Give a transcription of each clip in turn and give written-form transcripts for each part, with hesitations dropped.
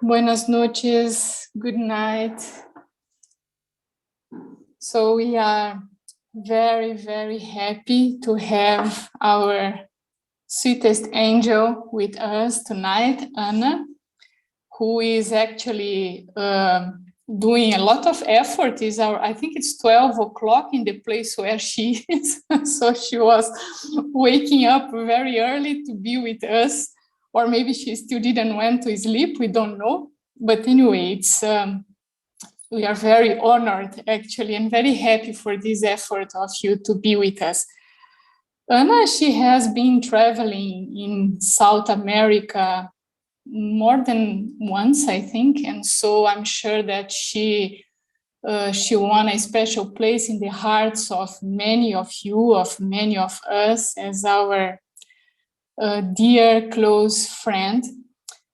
Buenas noches, good night. So we are very, very happy to have our sweetest angel with us tonight, Anna, who is actually doing a lot of effort. I think it's 12 o'clock in the place where she is. So she was waking up very early to be with us, or maybe she still didn't went to sleep, we don't know. But anyway, we are very honored actually and very happy for this effort of you to be with us. Anna, she has been traveling in South America more than once, I think, and so I'm sure that she won a special place in the hearts of many of you, of many of us, as our dear close friend.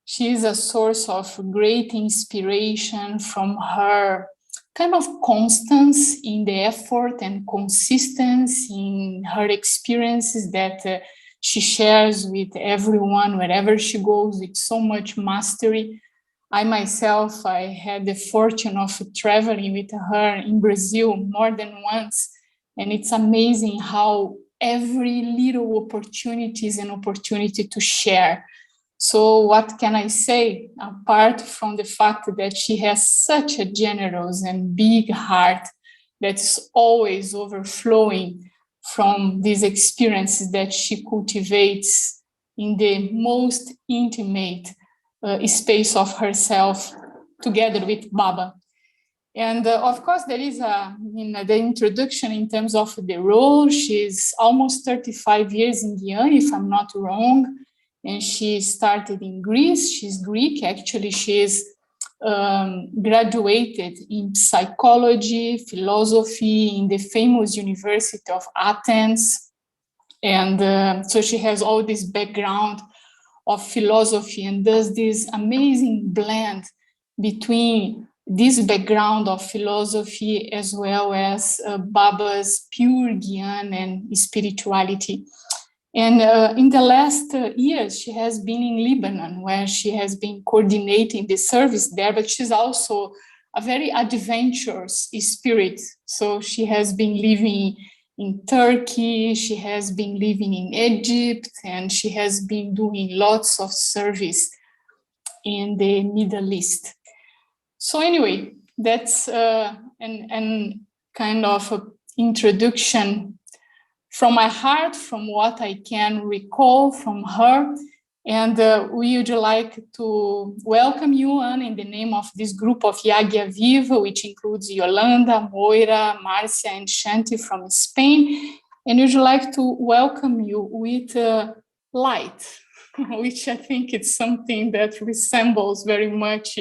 She is a source of great inspiration from her kind of constance in the effort and consistency in her experiences that she shares with everyone wherever she goes with so much mastery. I myself, I had the fortune of traveling with her in Brazil more than once, and it's amazing how every little opportunity is an opportunity to share. So what can I say, apart from the fact that she has such a generous and big heart that's always overflowing from these experiences that she cultivates in the most intimate space of herself together with Baba. And of course, there is in the introduction in terms of the role, she's almost 35 years in Guyana, if I'm not wrong. And she started in Greece. She's Greek. Actually, she's graduated in psychology, philosophy in the famous University of Athens. And so she has all this background of philosophy and does this amazing blend between this background of philosophy as well as Baba's pure Gyan and spirituality. And in the last years, she has been in Lebanon, where she has been coordinating the service there, but she's also a very adventurous spirit. So she has been living in Turkey, she has been living in Egypt, and she has been doing lots of service in the Middle East. So anyway, that's an kind of a introduction from my heart, from what I can recall from her. And we would like to welcome you, Anne, in the name of this group of Yagia Viva, which includes Yolanda, Moira, Marcia, and Shanti from Spain. And we would like to welcome you with light, which I think is something that resembles very much.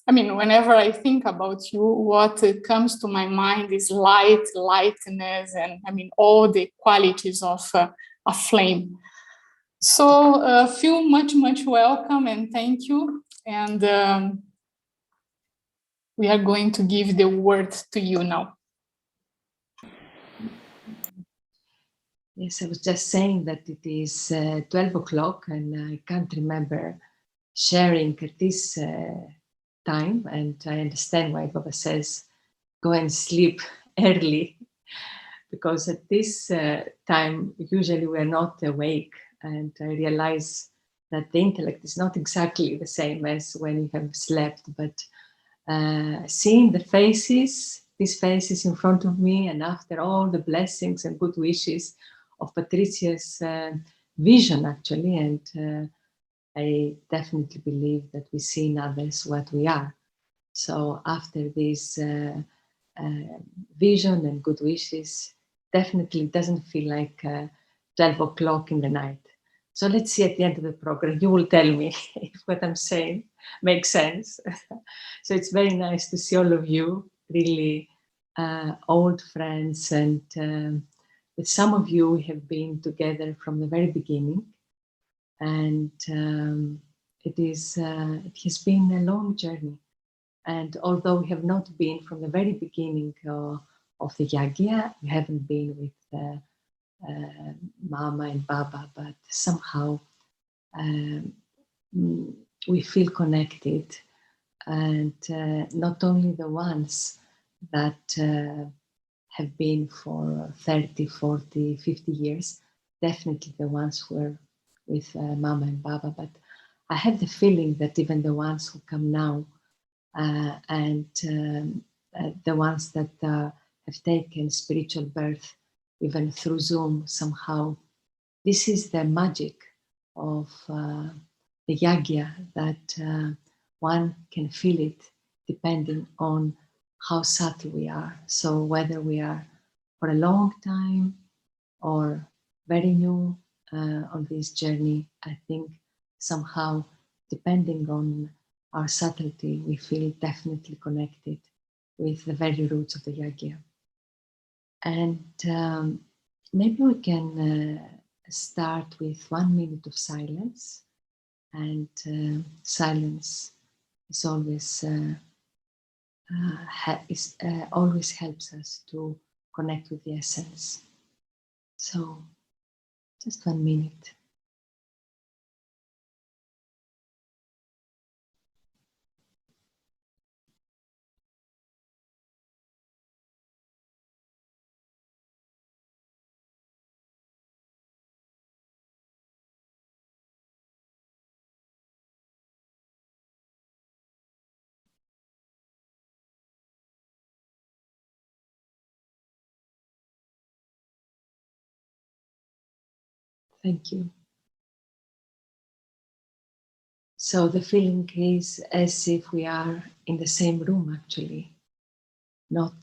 I mean, whenever I think about you, what comes to my mind is light, lightness, and I mean, all the qualities of a flame. So feel much welcome and thank you. And we are going to give the word to you now. Yes, I was just saying that it is 12 o'clock and I can't remember sharing at this time, and I understand why Baba says go and sleep early, because at this time usually we're not awake, and I realize that the intellect is not exactly the same as when you have slept, but seeing the faces, these faces in front of me, and after all the blessings and good wishes of Patricia's vision actually, and I definitely believe that we see in others what we are. So after this vision and good wishes, definitely doesn't feel like 12 o'clock in the night. So let's see at the end of the program, you will tell me if what I'm saying makes sense. So it's very nice to see all of you, really old friends, and with some of you we have been together from the very beginning. And it has been a long journey. And although we have not been from the very beginning of the Yagya, we haven't been with Mama and Baba, but somehow we feel connected and not only the ones that have been for 30, 40, 50 years, definitely the ones who are with Mama and Baba, but I have the feeling that even the ones who come now and the ones that have taken spiritual birth even through Zoom somehow, this is the magic of the yagya, that one can feel it depending on how subtle we are. So whether we are for a long time or very new on this journey, I think somehow, depending on our subtlety, we feel definitely connected with the very roots of the yagya. And maybe we can start with 1 minute of silence. And silence is always always helps us to connect with the essence. So just 1 minute. Thank you. So the feeling is as if we are in the same room, actually, not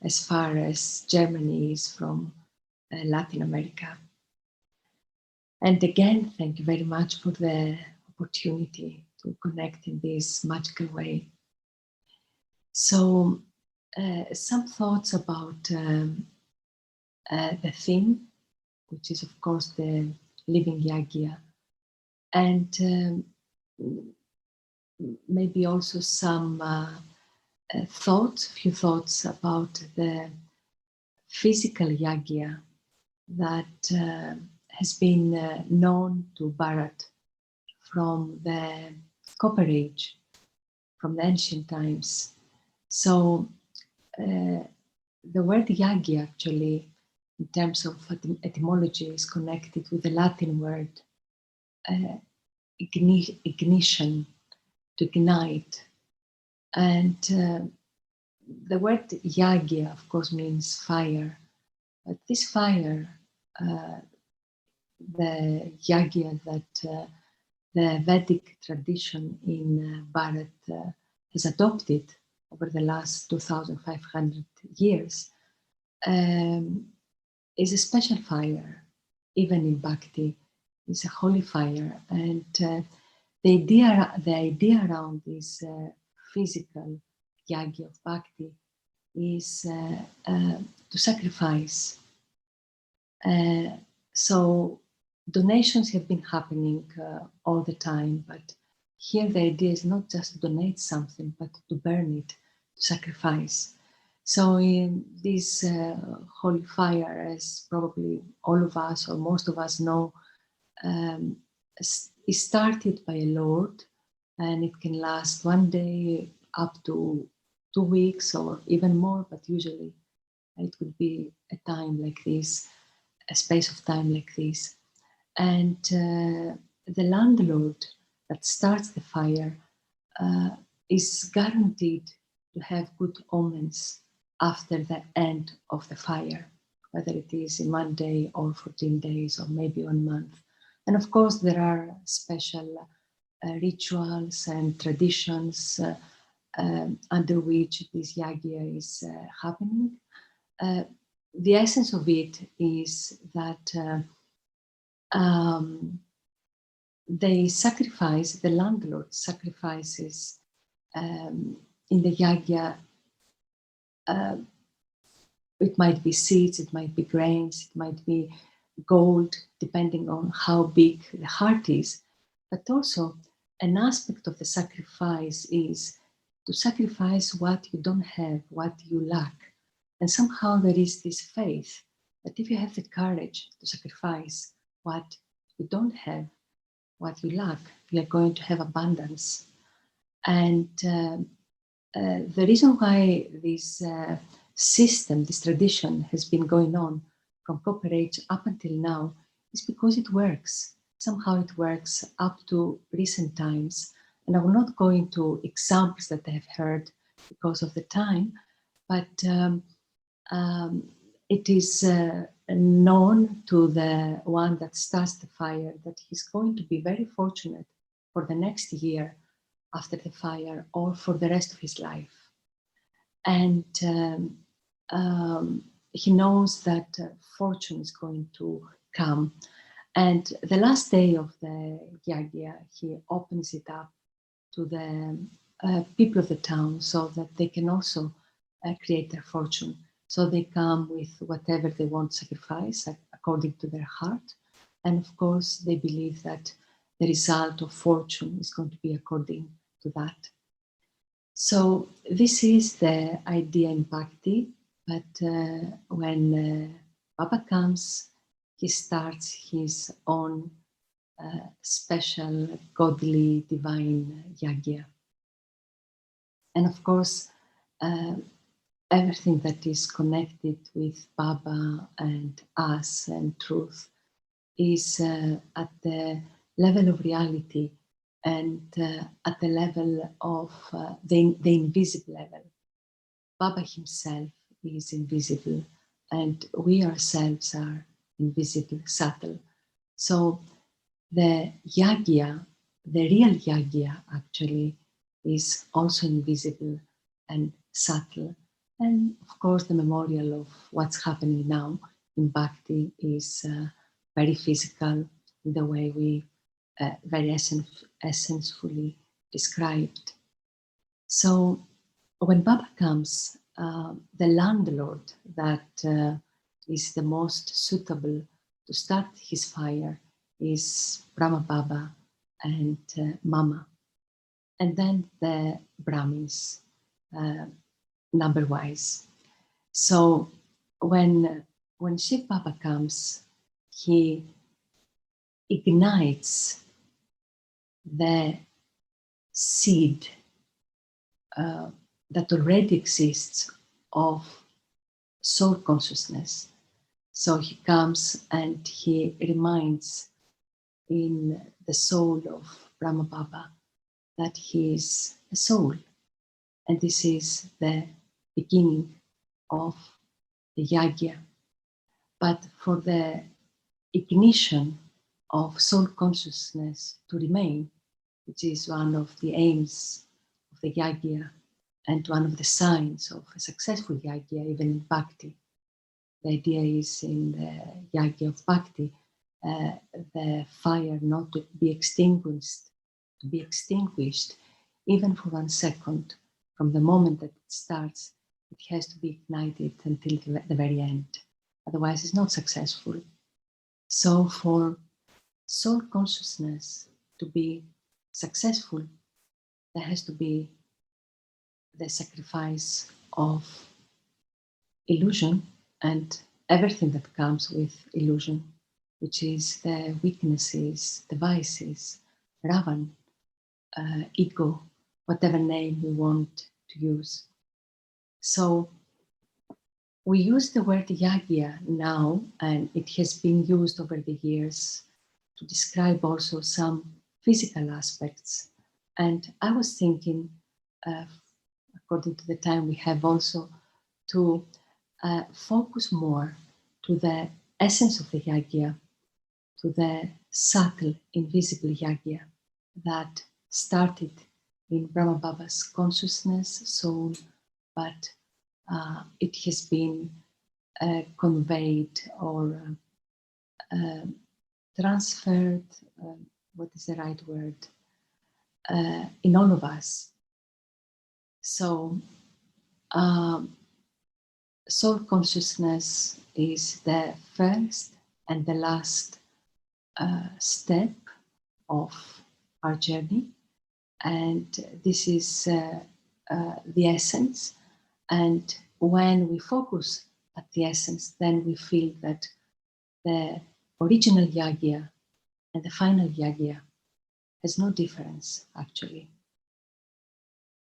as far as Germany is from Latin America. And again, thank you very much for the opportunity to connect in this magical way. So some thoughts about the theme, which is of course the living yagya, and maybe also some few thoughts about the physical yagya that has been known to Bharat from the Copper Age, from the ancient times. So the word yagya actually, in terms of etymology, is connected with the Latin word ignition, to ignite. And the word yagya, of course, means fire. But this fire, the yagya that the Vedic tradition in Bharat has adopted over the last 2,500 years, is a special fire. Even in Bhakti, it's a holy fire. And the idea around this physical yagya of Bhakti is to sacrifice. So donations have been happening all the time, but here the idea is not just to donate something, but to burn it, to sacrifice. So in this holy fire, as probably all of us or most of us know, is started by a lord, and it can last 1 day up to 2 weeks or even more, but usually it could be a time like this, a space of time like this. And the landlord that starts the fire is guaranteed to have good omens after the end of the fire, whether it is in 1 day or 14 days or maybe 1 month. And of course, there are special rituals and traditions under which this yagya is happening. The essence of it is that they sacrifice, the landlord sacrifices in the yagya. It might be seeds, it might be grains, it might be gold, depending on how big the heart is. But also, an aspect of the sacrifice is to sacrifice what you don't have, what you lack. And somehow there is this faith that if you have the courage to sacrifice what you don't have, what you lack, you are going to have abundance. And the reason why this system, this tradition has been going on from Copper Age up until now is because it works. Somehow it works up to recent times. And I will not go into examples that I have heard because of the time, but it is known to the one that starts the fire that he's going to be very fortunate for the next year after the fire or for the rest of his life. And he knows that fortune is going to come. And the last day of the Yagya, he opens it up to the people of the town so that they can also create their fortune. So they come with whatever they want to sacrifice according to their heart. And of course, they believe that the result of fortune is going to be according to that. So this is the idea in Bhakti, but when Baba comes, he starts his own special godly divine yagya. And of course, everything that is connected with Baba and us and truth is at the level of reality and at the level of the invisible level. Baba himself is invisible and we ourselves are invisible, subtle. So the yagya, the real yagya actually is also invisible and subtle. And of course, the memorial of what's happening now in Bhakti is very physical in the way we very essentially described. So when Baba comes, the landlord that is the most suitable to start his fire is Brahma Baba and Mama, and then the Brahmins, number-wise. So when Shiv Baba comes, he ignites the seed that already exists of soul consciousness. So he comes and he reminds in the soul of Brahma Baba that he is a soul. And this is the beginning of the yagya. But for the ignition of soul consciousness to remain, which is one of the aims of the yagya and one of the signs of a successful yagya, even in Bhakti. The idea is in the yagya of Bhakti, the fire not to be extinguished, even for 1 second. From the moment that it starts, it has to be ignited until the very end. Otherwise, it's not successful. So for soul consciousness to be successful, there has to be the sacrifice of illusion and everything that comes with illusion, which is the weaknesses, the vices, Ravan, ego, whatever name we want to use. So we use the word yagya now, and it has been used over the years to describe also some physical aspects. And I was thinking, according to the time we have also, to focus more to the essence of the yagya, to the subtle, invisible yagya that started in Brahma Baba's consciousness, soul, but it has been conveyed or transferred, what is the right word, in all of us. So soul consciousness is the first and the last step of our journey, and this is the essence. And when we focus at the essence, then we feel that the original yagya and the final yagya has no difference, actually.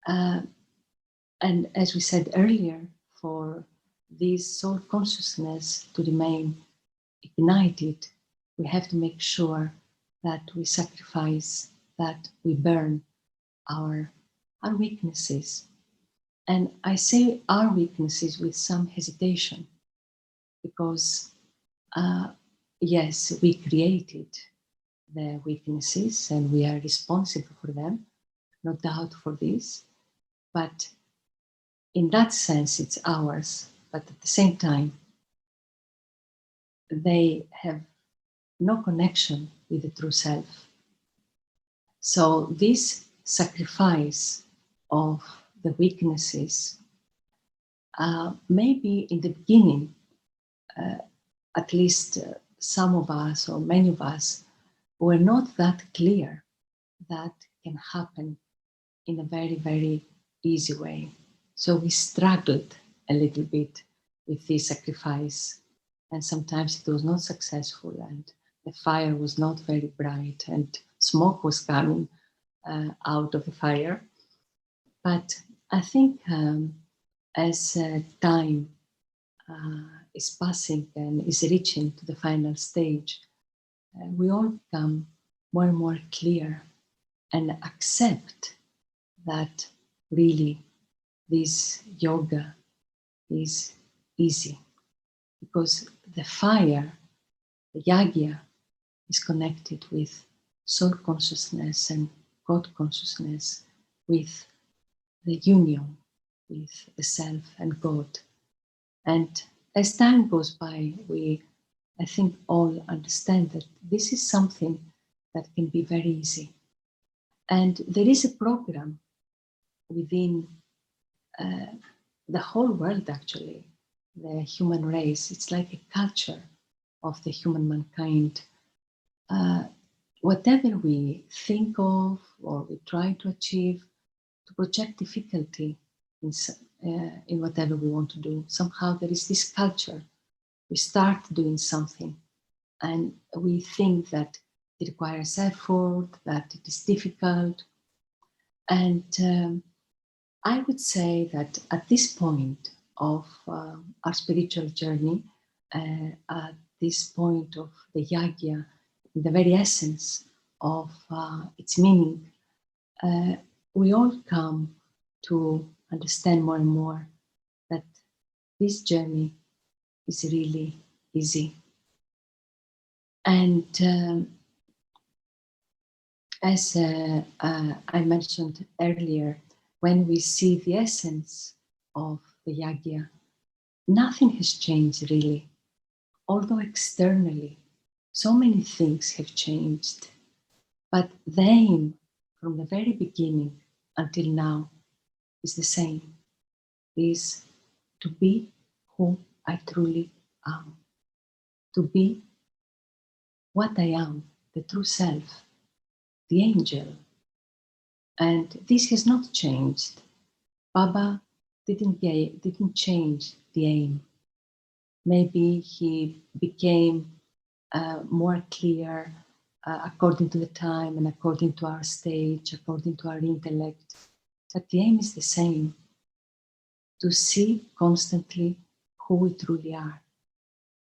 And as we said earlier, for this soul consciousness to remain ignited, we have to make sure that we sacrifice, that we burn our weaknesses. And I say our weaknesses with some hesitation, because yes, we created the weaknesses and we are responsible for them, no doubt for this. But in that sense, it's ours. But at the same time, they have no connection with the true self. So this sacrifice of the weaknesses, maybe in the beginning, at least some of us or many of us were not that clear that can happen in a very, very easy way. So we struggled a little bit with this sacrifice, and sometimes it was not successful, and the fire was not very bright, and smoke was coming out of the fire. But I think as time is passing and is reaching to the final stage, we all become more and more clear and accept that really this yoga is easy, because the fire, the yagya, is connected with soul consciousness and God consciousness, with the union with the self and God. And as time goes by, we, I think, all understand that this is something that can be very easy. And there is a program within the whole world, actually, the human race. It's like a culture of the human mankind. Whatever we think of or we try to achieve, to project difficulty in whatever we want to do, somehow there is this culture. We start doing something and we think that it requires effort, that it is difficult. And I would say that at this point of our spiritual journey, at this point of the yagya, the very essence of its meaning, we all come to understand more and more that this journey is really easy. And as I mentioned earlier, when we see the essence of the yagya, nothing has changed really, although externally so many things have changed. But the aim from the very beginning until now is the same, is to be who I truly am, to be what I am, the true self, the angel. And this has not changed. Baba didn't change the aim. Maybe he became more clear according to the time and according to our stage, according to our intellect. But the aim is the same, to see constantly who we truly are.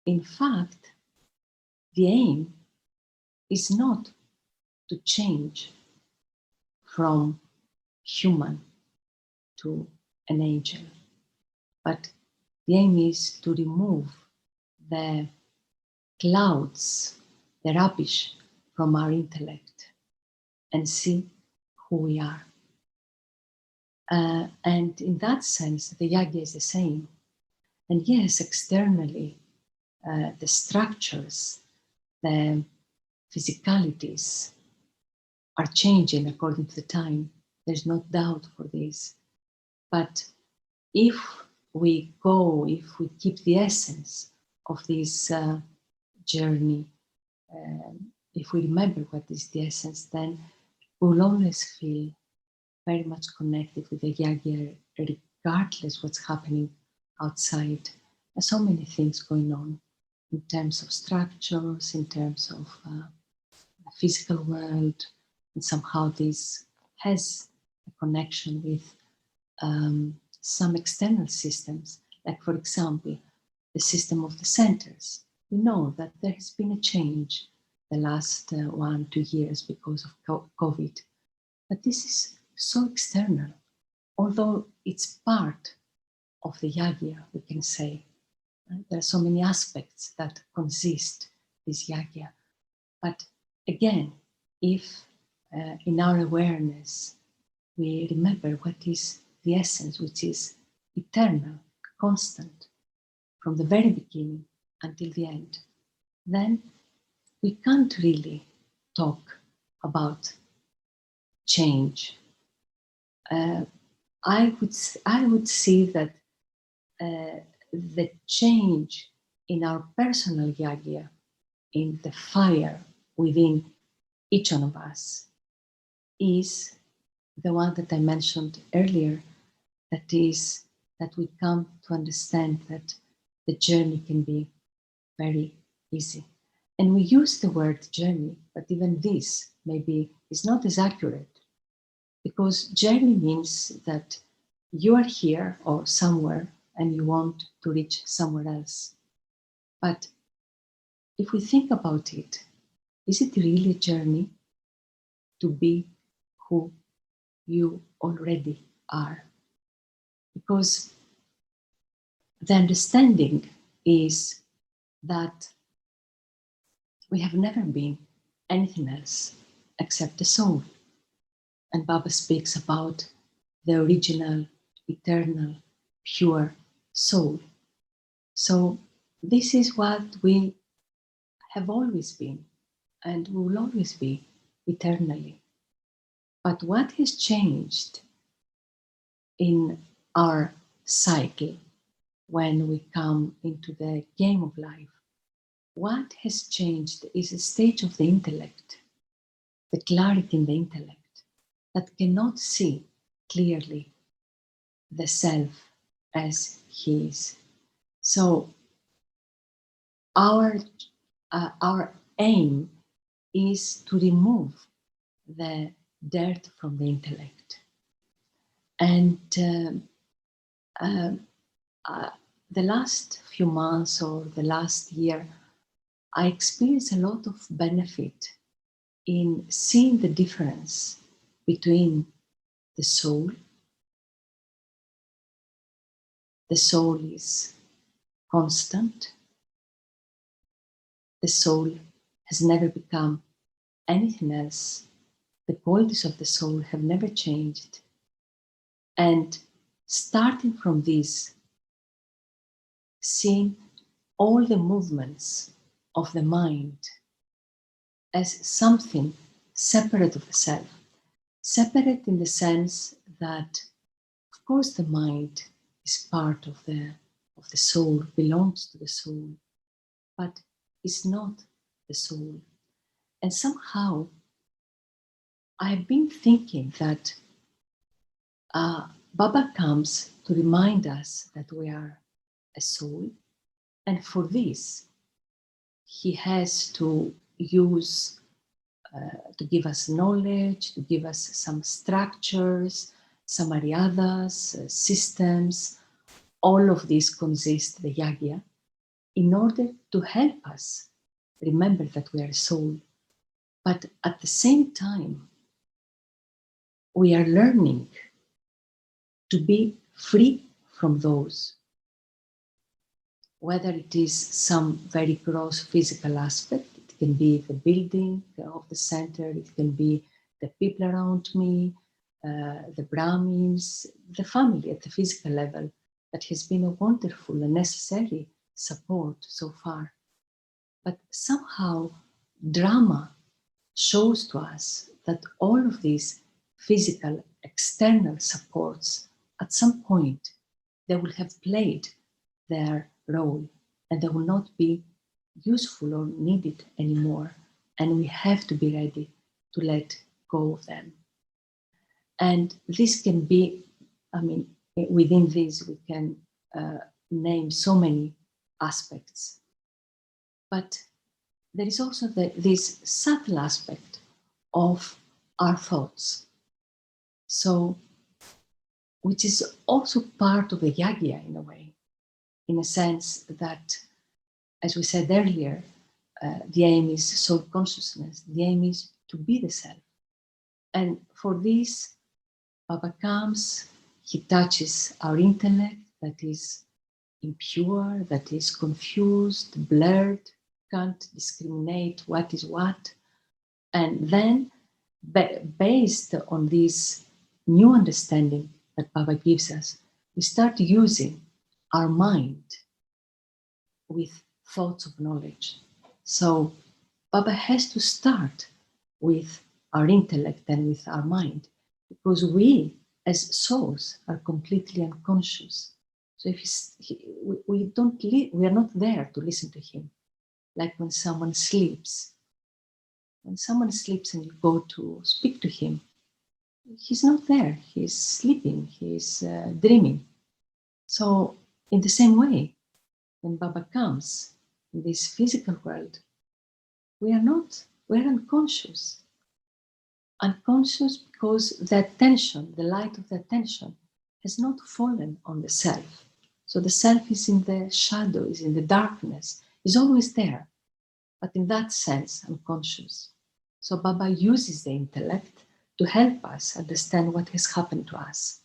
In fact, the aim is not to change from human to an angel, but the aim is to remove the clouds, the rubbish from our intellect and see who we are. And in that sense, the yagya is the same. And yes, externally, the structures, the physicalities are changing according to the time. There's no doubt for this. But if we keep the essence of this journey, if we remember what is the essence, then we'll always feel very much connected with the yagya, regardless what's happening outside. There's so many things going on in terms of structures, in terms of the physical world, and somehow this has a connection with some external systems, like for example, the system of the centers. We know that there has been a change the last 1-2 years because of COVID, but this is so external, although it's part of the yagya, we can say. There are so many aspects that consist this yagya. But again, if in our awareness we remember what is the essence, which is eternal, constant, from the very beginning until the end, then we can't really talk about change. I would see that the change in our personal yagya, in the fire within each one of us, is the one that I mentioned earlier, that is that we come to understand that the journey can be very easy. And we use the word journey, but even this maybe is not as accurate, because journey means that you are here or somewhere and you want to reach somewhere else. But if we think about it, is it really a journey to be who you already are? Because the understanding is that we have never been anything else except the soul. And Baba speaks about the original, eternal, pure soul. So this is what we have always been, and we will always be eternally. But what has changed in our cycle when we come into the game of life? What has changed is a stage of the intellect, the clarity in the intellect, that cannot see clearly the self as he is. So our aim is to remove the dirt from the intellect. And the last few months or the last year, I experienced a lot of benefit in seeing the difference between the soul. The soul is constant. The soul has never become anything else. The qualities of the soul have never changed. And starting from this, seeing all the movements of the mind as something separate of the self. Separate in the sense that, of course, the mind is part of the soul, belongs to the soul, but is not the soul. And somehow I've been thinking that Baba comes to remind us that we are a soul, and for this he has to use to give us knowledge, to give us some structures, some ariadas, systems. All of these consist the yagya, in order to help us remember that we are a soul. But at the same time, we are learning to be free from those, whether it is some very gross physical aspect. It can be the building of the center, it can be the people around me, the Brahmins, the family at the physical level, that has been a wonderful and necessary support so far. But somehow drama shows to us that all of these physical external supports, at some point, they will have played their role and they will not be useful or needed anymore. And we have to be ready to let go of them. And this can be, within this we can name so many aspects. But there is also this subtle aspect of our thoughts. So which is also part of the yagya in a way, in a sense that, as we said earlier, the aim is soul consciousness. The aim is to be the self. And for this, Baba comes, he touches our intellect that is impure, that is confused, blurred, can't discriminate what is what. And then, based on this new understanding that Baba gives us, we start using our mind with thoughts of knowledge. So Baba has to start with our intellect and with our mind, because we as souls are completely unconscious. So if we are not there to listen to him, like when someone sleeps. When someone sleeps and you go to speak to him, he's not there. He's sleeping. He's dreaming. So in the same way, when Baba comes in this physical world, we're unconscious. Unconscious because the attention, the light of the attention, has not fallen on the self. So the self is in the shadow, is in the darkness, is always there, but in that sense, unconscious. So Baba uses the intellect to help us understand what has happened to us.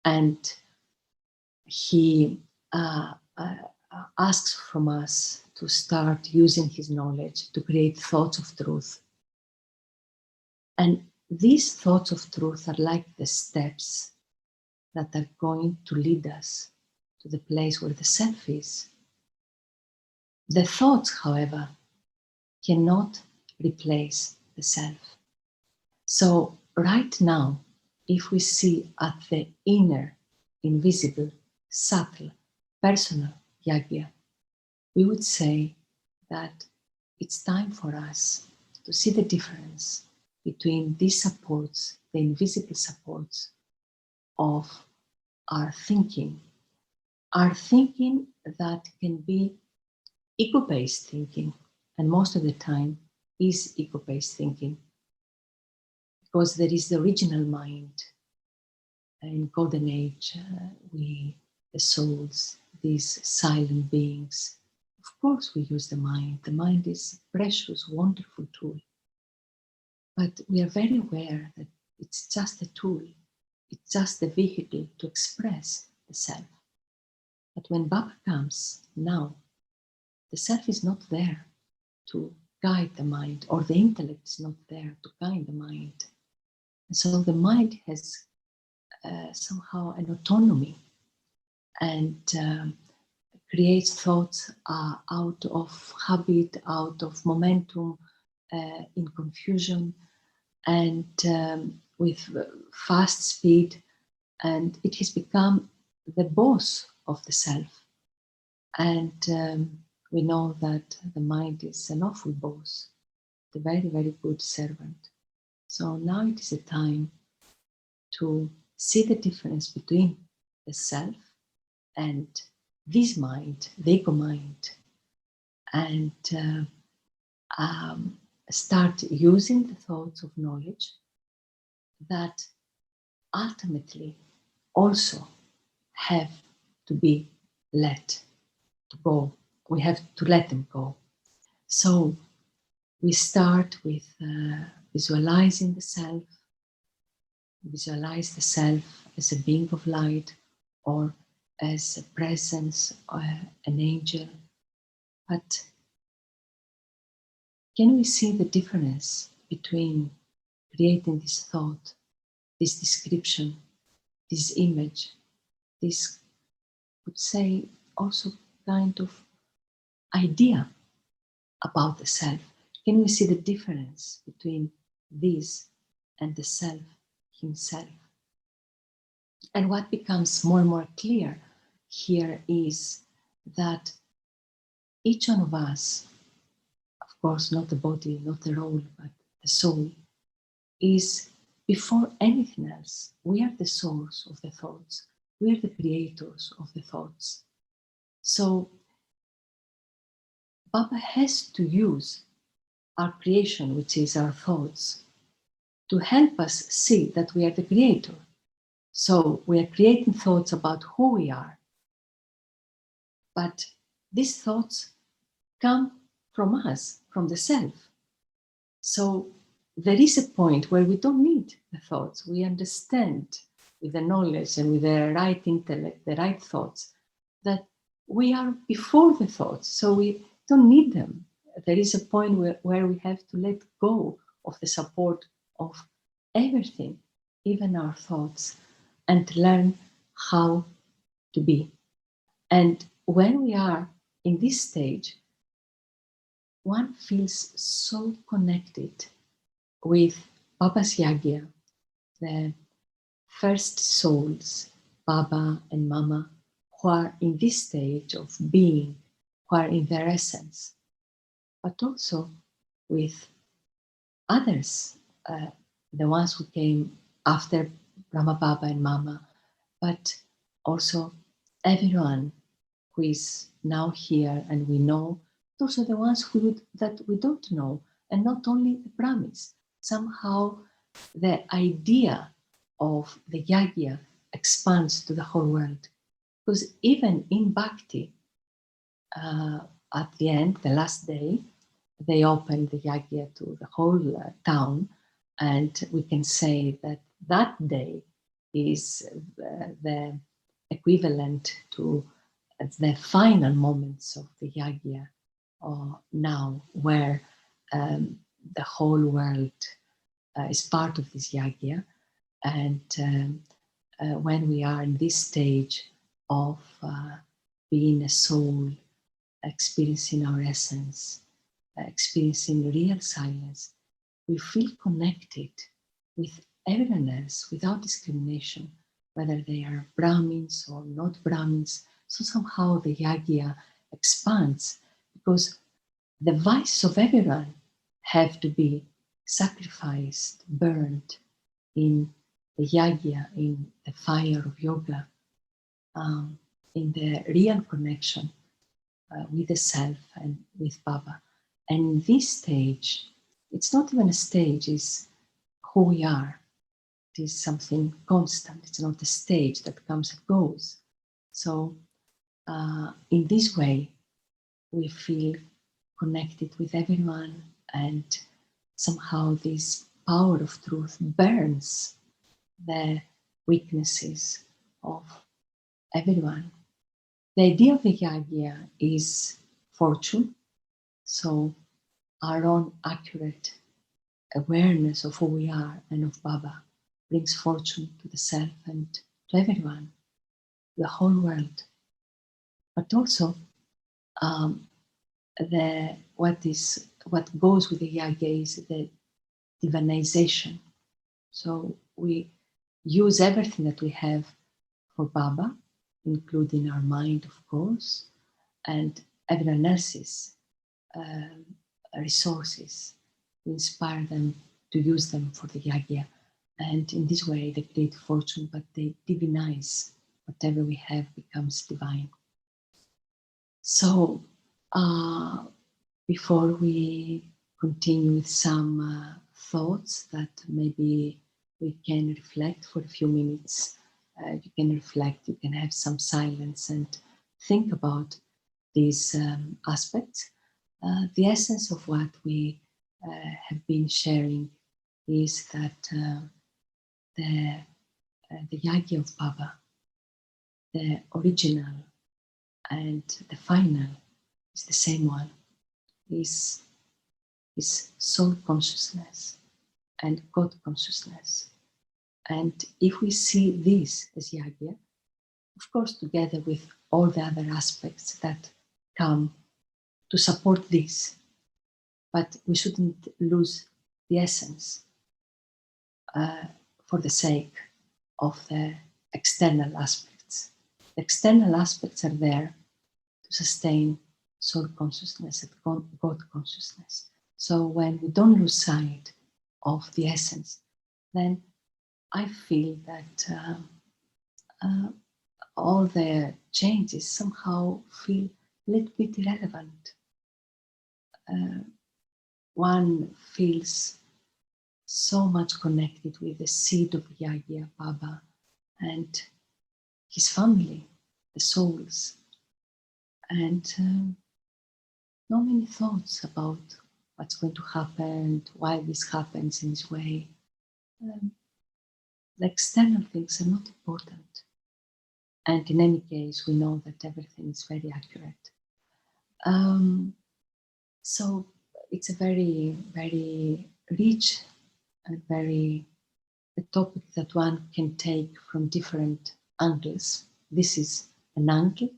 And he asks from us to start using his knowledge to create thoughts of truth. And these thoughts of truth are like the steps that are going to lead us to the place where the self is. The thoughts, however, cannot replace the self. So right now, if we see at the inner, invisible, subtle, personal yagya, we would say that it's time for us to see the difference between these supports, the invisible supports of our thinking that can be ego-based thinking, and most of the time is ego-based thinking, because there is the original mind. In Golden Age, we, the souls, these silent beings, of course we use the mind. The mind is a precious, wonderful tool. But we are very aware that it's just a tool. It's just a vehicle to express the self. But when Baba comes now, the self is not there to guide the mind, or the intellect is not there to guide the mind. And so the mind has somehow an autonomy and creates thoughts out of habit, out of momentum, in confusion, and with fast speed. And it has become the boss of the self. And we know that the mind is an awful boss, a very, very good servant. So now it is a time to see the difference between the self and this mind, the ego mind, and start using the thoughts of knowledge that ultimately also have to be let to go. We have to let them go. So we start with visualizing the self. Visualize the self as a being of light, or as a presence, an angel. But can we see the difference between creating this thought, this description, this image, this, would say, also kind of idea about the self? Can we see the difference between this and the self himself? And what becomes more and more clear here is that each one of us, of course, not the body, not the role, but the soul, is before anything else. We are the source of the thoughts. We are the creators of the thoughts. So Baba has to use our creation, which is our thoughts, to help us see that we are the creator. So we are creating thoughts about who we are. But these thoughts come from us, from the self. So there is a point where we don't need the thoughts. We understand with the knowledge and with the right intellect, the right thoughts, that we are before the thoughts. So we don't need them. There is a point where we have to let go of the support of everything, even our thoughts, and learn how to be. And when we are in this stage, one feels so connected with Baba's Yagya, the first souls, Baba and Mama, who are in this stage of being, who are in their essence, but also with others, the ones who came after Brahma Baba and Mama, but also everyone who is now here and we know, but also the ones that we don't know, and not only the Brahmins. Somehow the idea of the Yagya expands to the whole world. Because even in Bhakti, at the end, the last day, they opened the Yagya to the whole town, and we can say that that day is the equivalent to the final moments of the Yagya now, where the whole world is part of this Yagya. And when we are in this stage of being a soul, experiencing our essence, experiencing real silence, we feel connected with everyone else without discrimination, whether they are Brahmins or not Brahmins. So somehow the Yagya expands, because the vices of everyone have to be sacrificed, burned in the Yagya, in the fire of yoga, in the real connection with the self and with Baba. And this stage, it's not even a stage, it's who we are. It is something constant. It's not a stage that comes and goes. So in this way, we feel connected with everyone, and somehow this power of truth burns the weaknesses of everyone. The idea of the Yagya is fortune. So our own accurate awareness of who we are and of Baba brings fortune to the self and to everyone, the whole world. But also, what goes with the Yagya is the divinization. So we use everything that we have for Baba, including our mind, of course, and everyone else's resources. We inspire them to use them for the Yagya. And in this way, they create fortune, but they divinize. Whatever we have becomes divine. So, before we continue with some thoughts that maybe we can reflect for a few minutes, you can reflect, you can have some silence and think about these aspects. The essence of what we have been sharing is that the Yagya of Baba, the original and the final, is the same one, is soul consciousness and God consciousness. And if we see this as Yagya, of course, together with all the other aspects that come to support this, but we shouldn't lose the essence for the sake of the external aspects. The external aspects are there to sustain soul consciousness and God consciousness. So when we don't lose sight of the essence, then I feel that all the changes somehow feel a little bit irrelevant. One feels so much connected with the seed of Yagya, Baba, and his family, the souls, and not many thoughts about what's going to happen, why this happens in this way. The external things are not important. And in any case, we know that everything is very accurate. So it's a very, very rich and very a topic that one can take from different angles. This is an angle,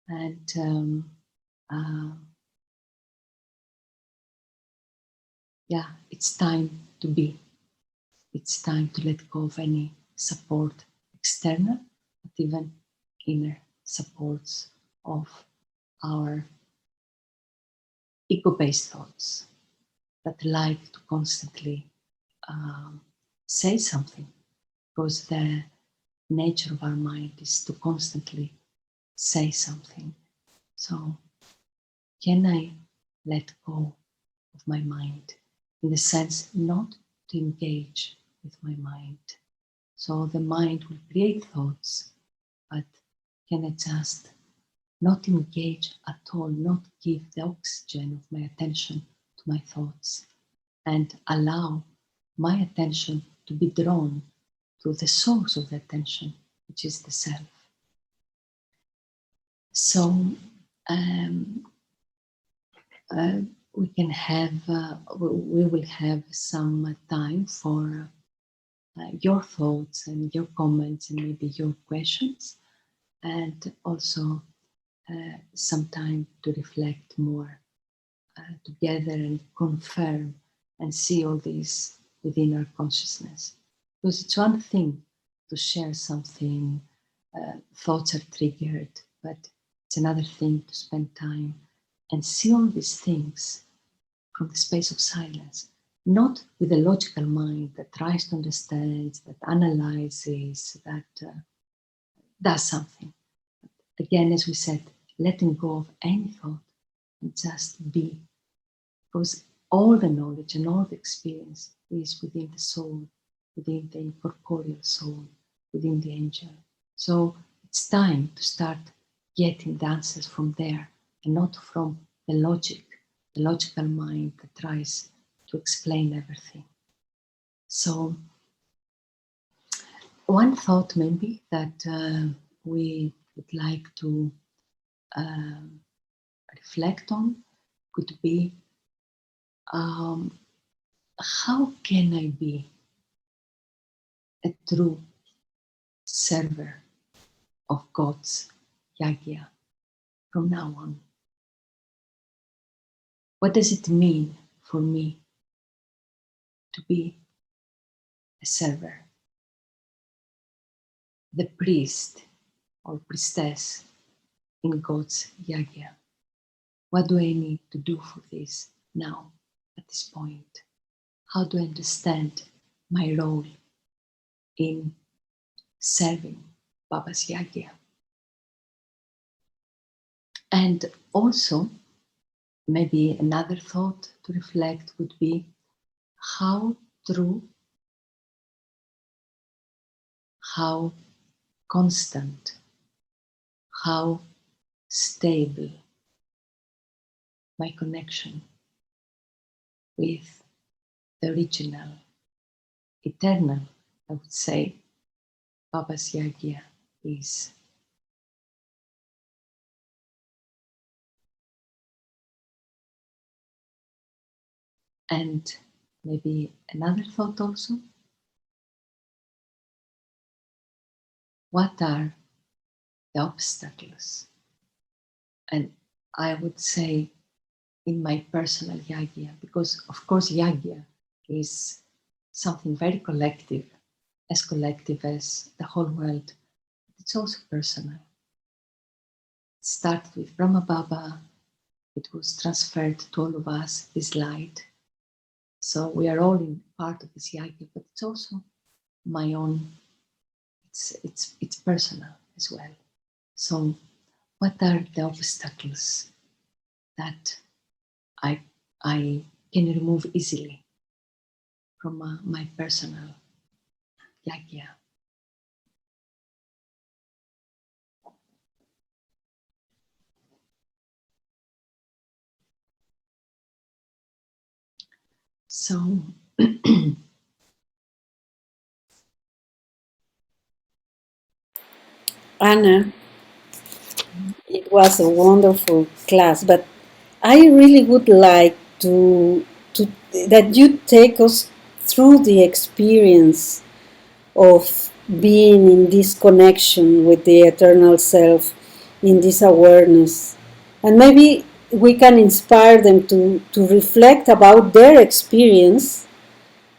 and yeah, it's time to be. It's time to let go of any support, external, but even inner supports of our ego-based thoughts that like to constantly say something, because the nature of our mind is to constantly say something. So can I let go of my mind, in the sense not to engage with my mind? So the mind will create thoughts, but can I just not engage at all, not give the oxygen of my attention to my thoughts, and allow my attention to be drawn to the source of the attention, which is the self. So we can have, we will have some time for your thoughts and your comments and maybe your questions, and also some time to reflect more together and confirm and see all this within our consciousness. Because it's one thing to share something, thoughts are triggered, but it's another thing to spend time and see all these things from the space of silence, not with a logical mind that tries to understand, that analyzes, that does something. But again, as we said, letting go of any thought and just be, because all the knowledge and all the experience is within the soul, within the incorporeal soul, within the angel. So it's time to start getting the answers from there and not from the logical mind that tries to explain everything. So one thought maybe that we would like to reflect on could be, how can I be a true server of God's Yagya from now on? What does it mean for me to be a server, the priest or priestess in God's Yagya? What do I need to do for this now, at this point? How do I understand my role in serving Baba's Yagya? And also, maybe another thought to reflect would be how true, how constant, how stable my connection with the original, eternal, I would say, Baba's Yagya is. And maybe another thought also, what are the obstacles? And I would say in my personal Yagya, because of course Yagya is something very collective as the whole world. It's also personal. It started with Brahma Baba, it was transferred to all of us, this light. So we are all in part of this Yagya, but it's also my own, it's personal as well. So what are the obstacles that I can remove easily from my personal Yagya? So, Anna, it was a wonderful class, but I really would like to that you take us through the experience of being in this connection with the eternal self, in this awareness. And maybe we can inspire them to reflect about their experience,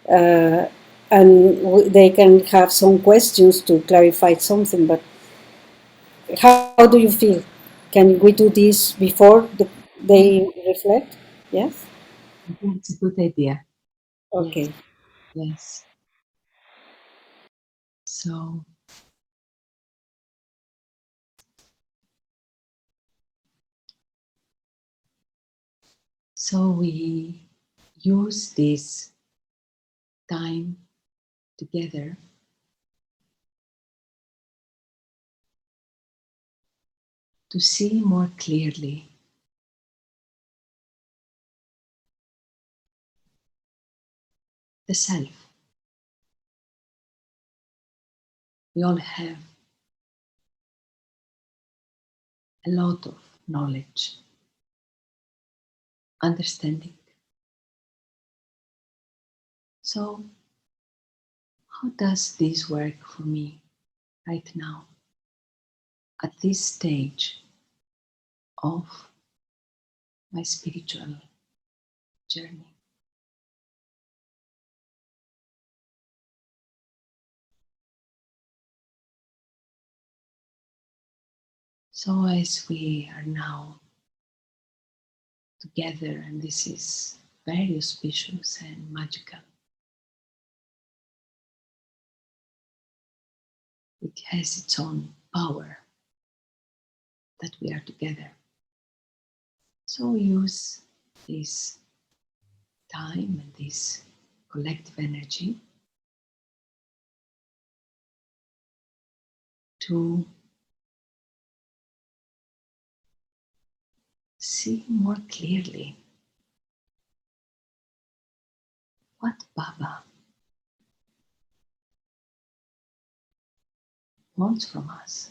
uh, and they can have some questions to clarify something. But how do you feel? Can we do this before they reflect? Yes? I think it's a good idea. Yes, Okay. yes. So, we use this time together to see more clearly the self. We all have a lot of knowledge, understanding. So, how does this work for me right now at this stage of my spiritual journey? So, as we are now together, and this is very auspicious and magical, it has its own power that we are together. So, we use this time and this collective energy to see more clearly what Baba wants from us.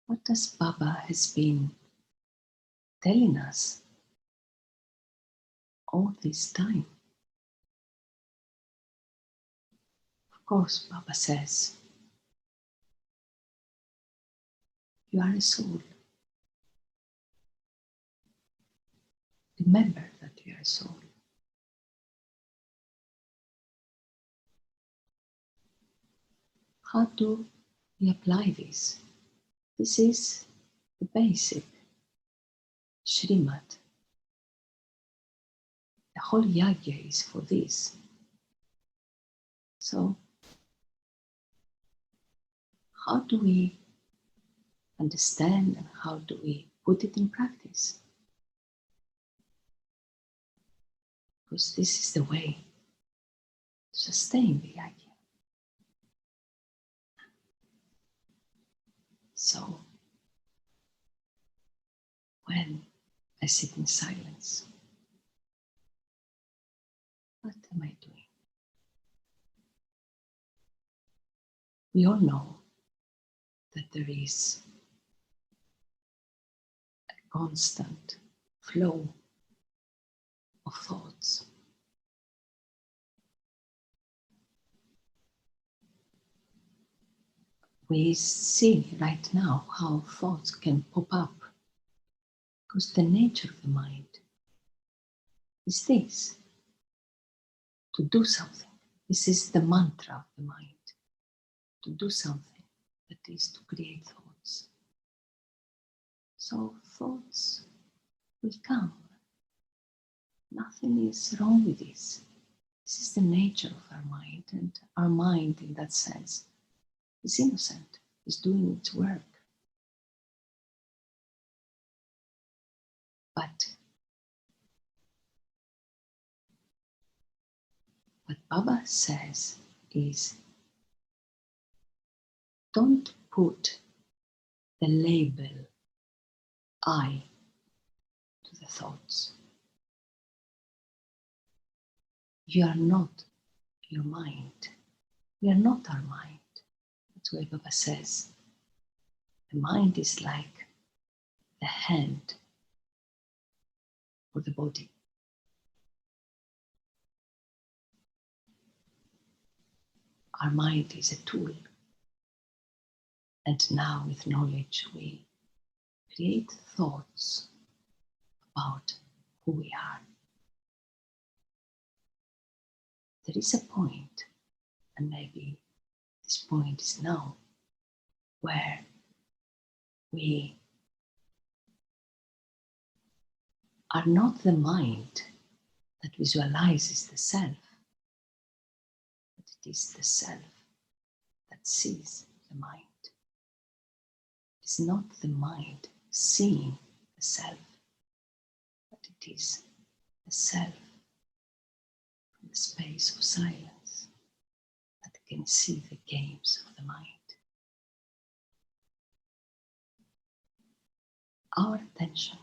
What does Baba has been telling us all this time? Of course, Baba says, you are a soul. Remember that you are a soul. How do we apply this? This is the basic Shrimad. The whole yagya is for this. So, how do we understand and how do we put it in practice? Because this is the way to sustain the yagya. So, when I sit in silence, what am I doing? We all know that there is a constant flow of thoughts. We see right now how thoughts can pop up because the nature of the mind is this, to do something. This is the mantra of the mind, to do something, that is to create thoughts. So thoughts will come. Nothing is wrong with this. This is the nature of our mind, and our mind, in that sense, is innocent, is doing its work. But what Baba says is, don't put the label I to the thoughts. You are not your mind. We are not our mind. That's why Baba says, the mind is like the hand for the body. Our mind is a tool. And now with knowledge we create thoughts about who we are. There is a point, and maybe this point is now, where we are not the mind that visualizes the self, but it is the self that sees the mind. It is not the mind seeing the self, but it is the self from the space of silence that can see the games of the mind. Our attention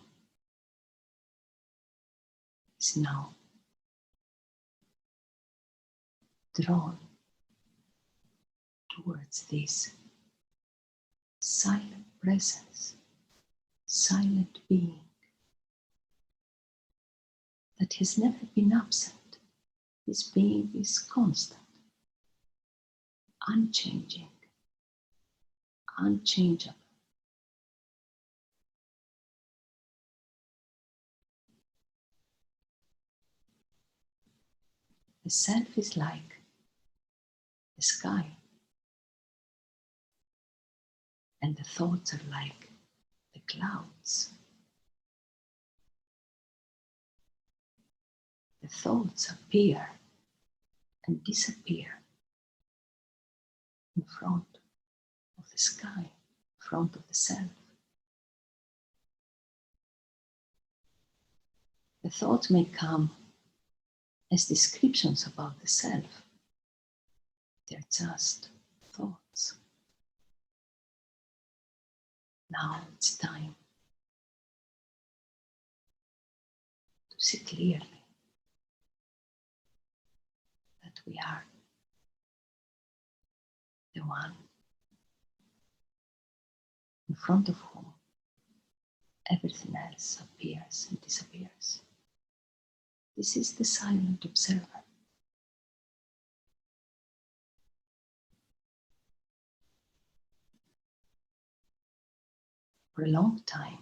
is now drawn towards this silent presence, silent being that has never been absent. This being is constant, unchanging, unchangeable. The self is like the sky, and the thoughts are like the clouds. The thoughts appear and disappear in front of the sky, in front of the self. The thoughts may come as descriptions about the self. They're just thoughts. Now it's time to see clearly that we are the one in front of whom everything else appears and disappears. This is the silent observer. For a long time,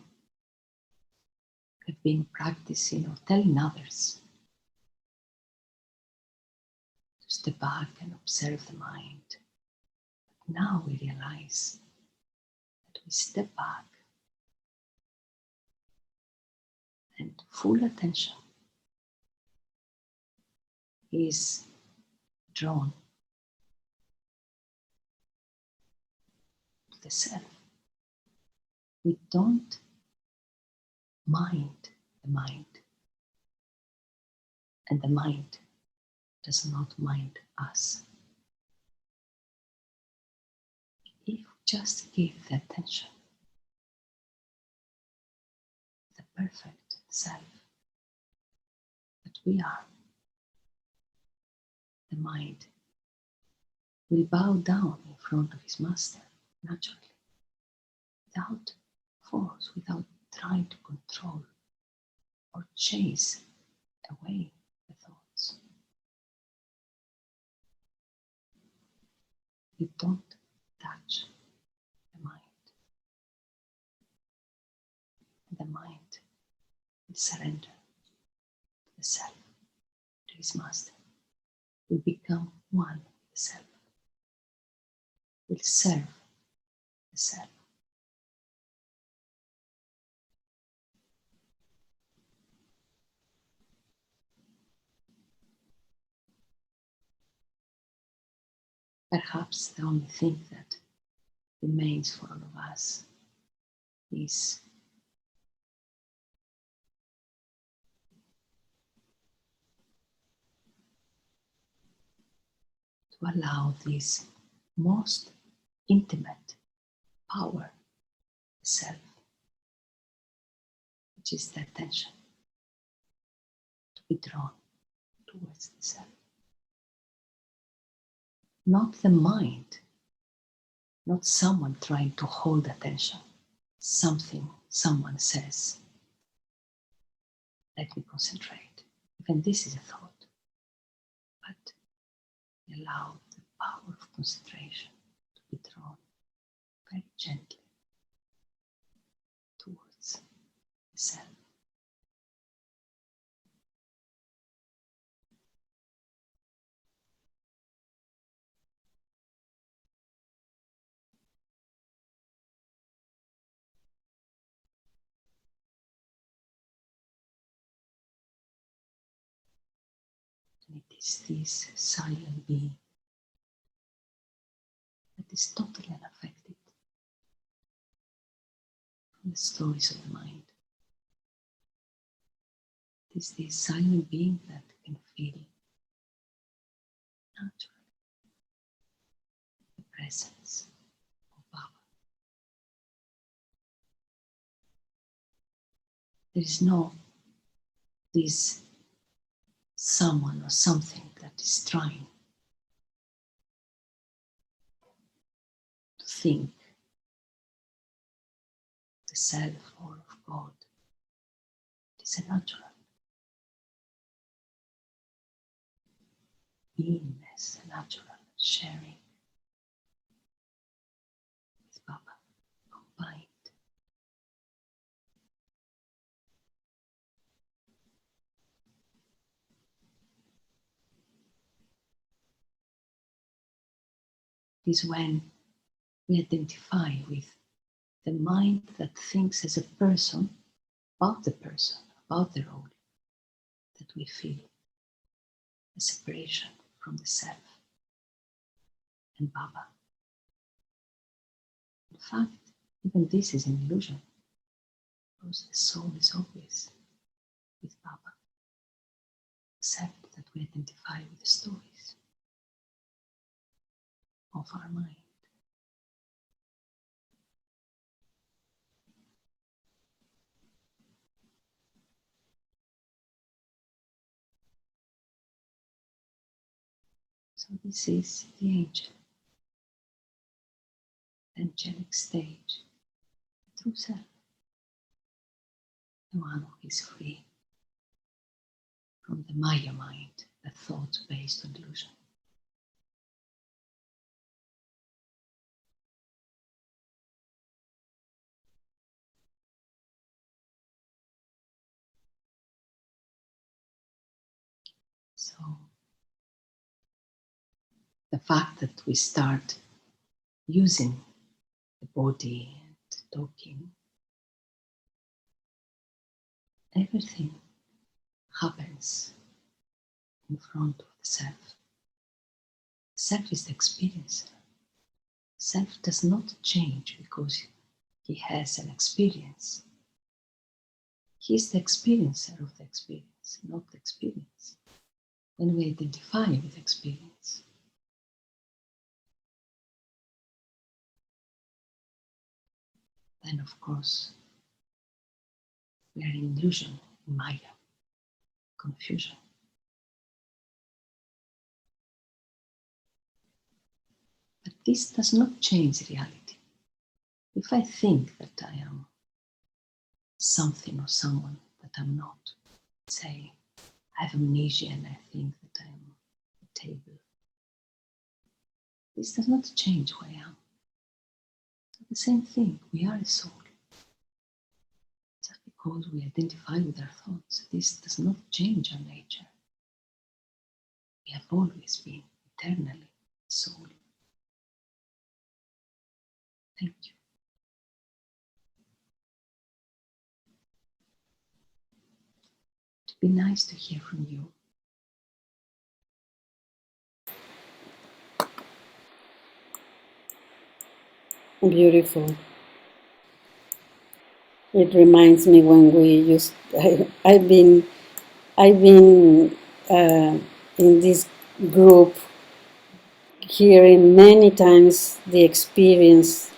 I've been practicing or telling others to step back and observe the mind. But now we realize that we step back and full attention is drawn to the self. We don't mind the mind, and the mind does not mind us. If we just give the attention to the perfect self that we are, the mind will bow down in front of his master naturally, without force, without trying to control or chase away the thoughts. We don't touch the mind. And the mind will surrender to the self, to his master, will become one with the self, will serve the self. Perhaps the only thing that remains for all of us is to allow this most intimate power, the self, which is the attention, to be drawn towards the self. Not the mind, not someone trying to hold attention. Something someone says. Let me concentrate. Even this is a thought. But allow the power of concentration to be drawn very gently towards the self. And it is this silent being that is totally unaffected from the stories of the mind. It is this silent being that can feel naturally the presence of Baba. There is no this someone or something that is trying to think the self or of God. It is a natural beingness, a natural sharing with Baba, combined. It is when we identify with the mind that thinks as a person, about the person, about the role, that we feel a separation from the self and Baba. In fact, even this is an illusion, because the soul is always with Baba, except that we identify with the stories of our mind. So this is the angel, the angelic stage, the true self, the one who is free from the Maya mind, the thought based on illusion. So the fact that we start using the body and talking, everything happens in front of the self. The self is the experiencer. The self does not change because he has an experience. He is the experiencer of the experience, not the experience. When we identify with experience, then of course we are in illusion, in Maya, confusion. But this does not change reality. If I think that I am something or someone that I'm not, say, I have amnesia and I think that I am a table, this does not change who I am. So the same thing, we are a soul. Just because we identify with our thoughts, this does not change our nature. We have always been eternally soul. Thank you. It would be nice to hear from you. Beautiful. It reminds me when we used. I've been in this group, hearing many times the experience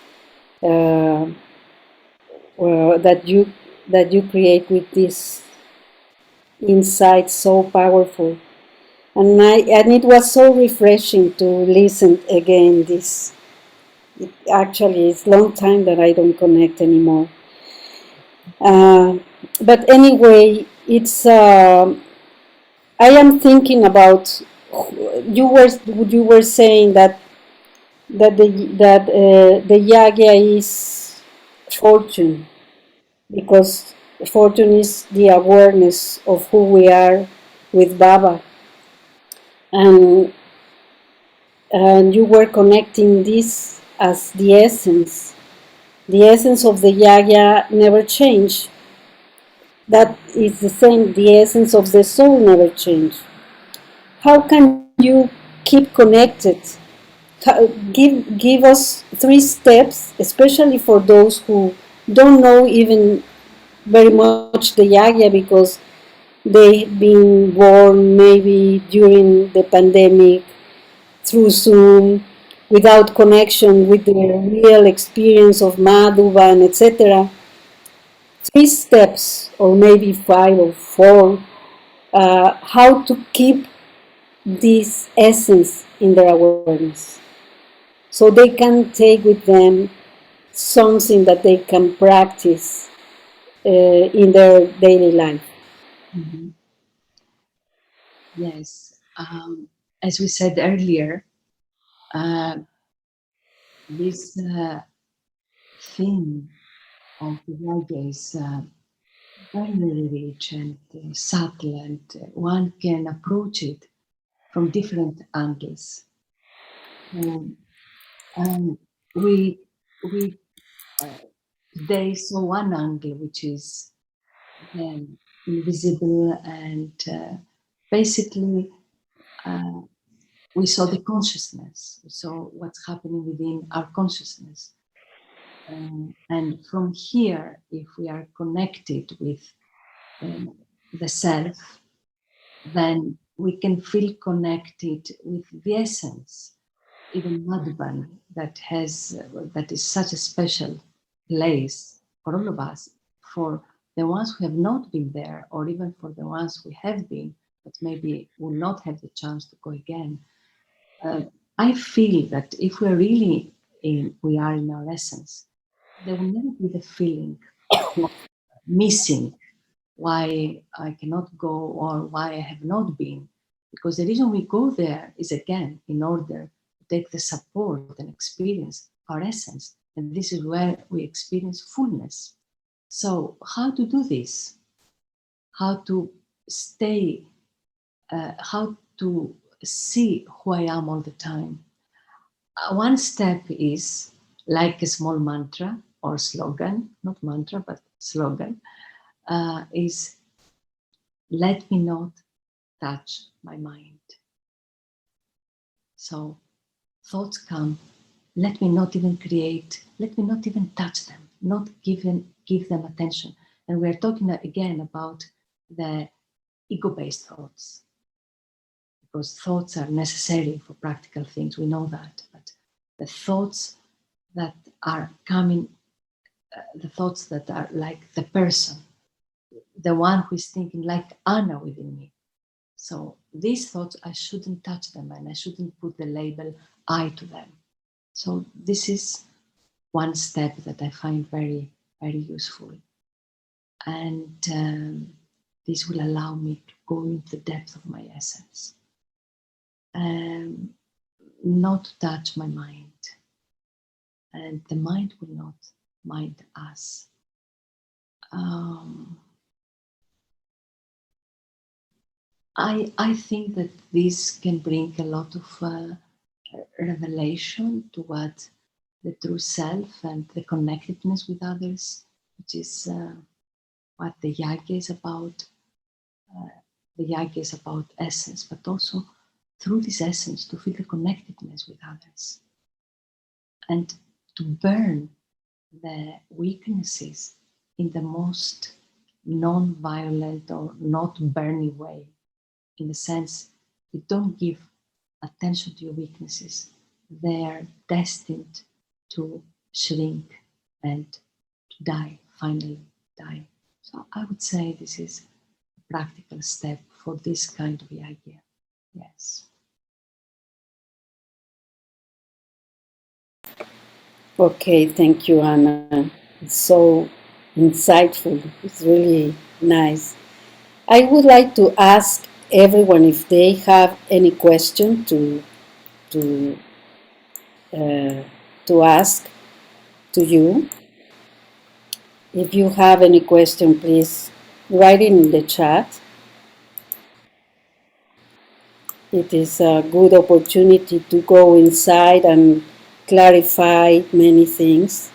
that you create with this insight so powerful. and it was so refreshing to listen again. This actually it's long time that I don't connect anymore. Uh, but anyway, it's. I am thinking about you were saying that the yagya is fortune, because fortune is the awareness of who we are with Baba, and you were connecting this as the essence. The essence of the yagya never change. That is the same. The essence of the soul never change. How can you keep connected? Give us 3 steps, especially for those who don't know even very much the yagya, because they've been born maybe during the pandemic through Zoom, without connection with the real experience of Madhuban, etc. 3 steps, or maybe 5 or 4, how to keep this essence in their awareness, so they can take with them something that they can practice in their daily life. Mhm. Yes. As we said earlier, uh, this theme of the yoga is very rich and subtle, and one can approach it from different angles. Um, um, we we today saw one angle, which is invisible, and basically we saw the consciousness. We saw what's happening within our consciousness. And from here, if we are connected with the self, then we can feel connected with the essence. Even Madhuban, that is such a special place for all of us, for the ones who have not been there, or even for the ones who have been, but maybe will not have the chance to go again. I feel that if we're really we are in our essence, there will never be the feeling of missing, why I cannot go or why I have not been. Because the reason we go there is again in order to take the support and experience our essence. And this is where we experience fullness. So, how to do this? How to stay, how to see who I am all the time? One step is like a small mantra or slogan, not mantra, but slogan, is let me not touch my mind. So thoughts come, let me not even create, let me not even touch them, not give them attention. And we're talking again about the ego-based thoughts, because thoughts are necessary for practical things, we know that. But the thoughts that are coming, the thoughts that are like the person, the one who is thinking like Anna within me. So these thoughts, I shouldn't touch them, and I shouldn't put the label I to them. So this is one step that I find very, very useful. And this will allow me to go into the depth of my essence. Not touch my mind. And the mind will not mind us. I think that this can bring a lot of revelation to what the true self and the connectedness with others, which is what the Yagi is about. The Yagi is about essence, but also through this essence to feel the connectedness with others and to burn the weaknesses in the most non-violent or not burning way, in the sense you don't give attention to your weaknesses. They are destined to shrink and to die, finally die. So I would say this is a practical step for this kind of idea. Yes. Okay, thank you, Anna. It's so insightful. It's really nice. I would like to ask everyone if they have any question to uh, to ask to you. If you have any question, please write it in the chat. It is a good opportunity to go inside and clarify many things.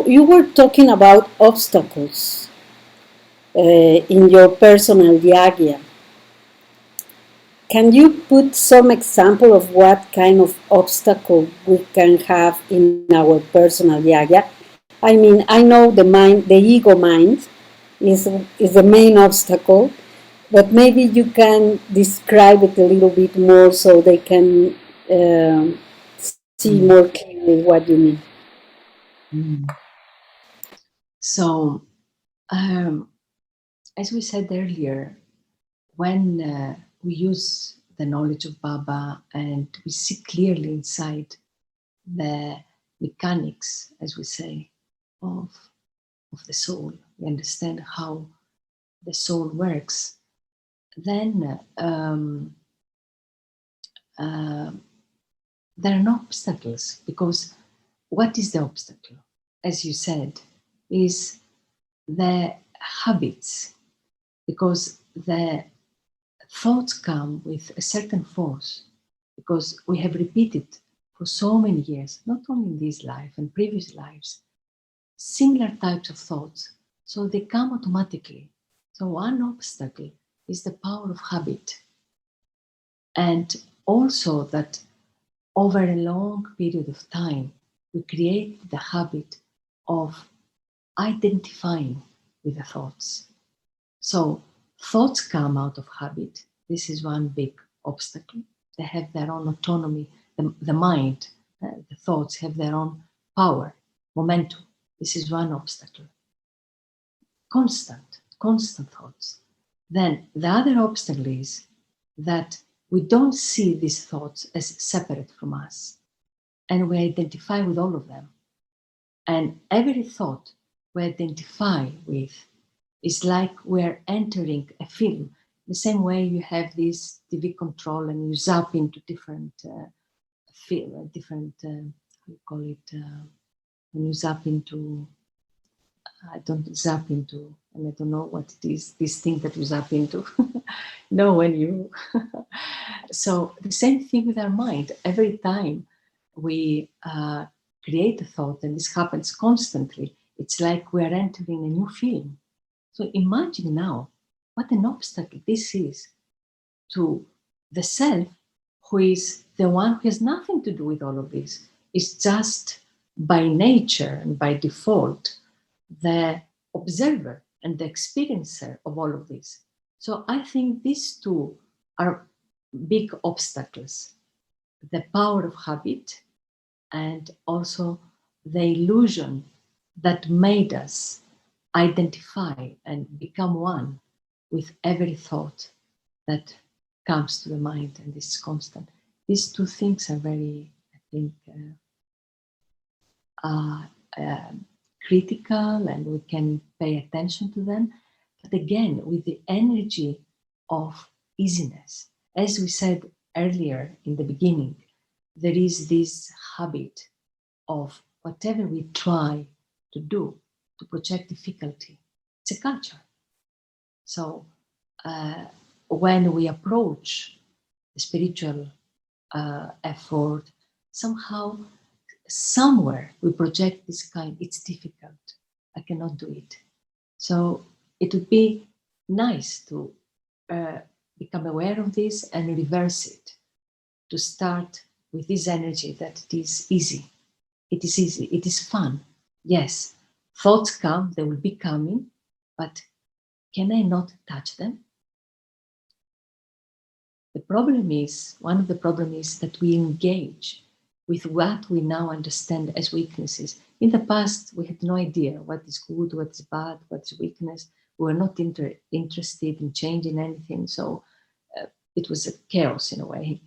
You were talking about obstacles in your personal yagya. Can you put some example of what kind of obstacle we can have in our personal yagya? I mean, I know the mind, the ego mind, is the main obstacle, but maybe you can describe it a little bit more so they can see more clearly what you mean. So, as we said earlier, when we use the knowledge of Baba and we see clearly inside the mechanics, as we say, of the soul, we understand how the soul works, then there are no obstacles, because what is the obstacle? As you said, is the habits, because the thoughts come with a certain force, because we have repeated for so many years, not only in this life and previous lives, similar types of thoughts. So they come automatically. So one obstacle is the power of habit. And also that over a long period of time, we create the habit of identifying with the thoughts. So thoughts come out of habit. This is one big obstacle. They have their own autonomy. The mind, the thoughts have their own power, momentum. This is one obstacle. Constant thoughts. Then the other obstacle is that we don't see these thoughts as separate from us, and we identify with all of them. And every thought we identify with is like we're entering a film. The same way you have this TV control and you zap into different film, different, how you call it, when you zap into, I don't zap into, and I don't know what it is, this thing that you zap into. No, when you, so the same thing with our mind. Every time we create a thought, and this happens constantly, it's like we're entering a new film. So imagine now what an obstacle this is to the self, who is the one who has nothing to do with all of this. It's just by nature and by default the observer and the experiencer of all of this. So I think these two are big obstacles: the power of habit and also the illusion that made us identify and become one with every thought that comes to the mind, and this is constant. These two things are very, I think, critical, and we can pay attention to them. But again, with the energy of easiness. As we said earlier in the beginning, there is this habit of whatever we try to do to project difficulty. It's a culture. So when we approach the spiritual effort, somehow, somewhere we project this kind, it's difficult, I cannot do it. So it would be nice to become aware of this and reverse it, to start with this energy that it is easy. It is easy, it is fun. Yes, thoughts come, they will be coming, but can I not touch them? The one of the problems is that we engage with what we now understand as weaknesses. In the past, we had no idea what is good, what is bad, what is weakness. We were not interested in changing anything. So it was a chaos in a way.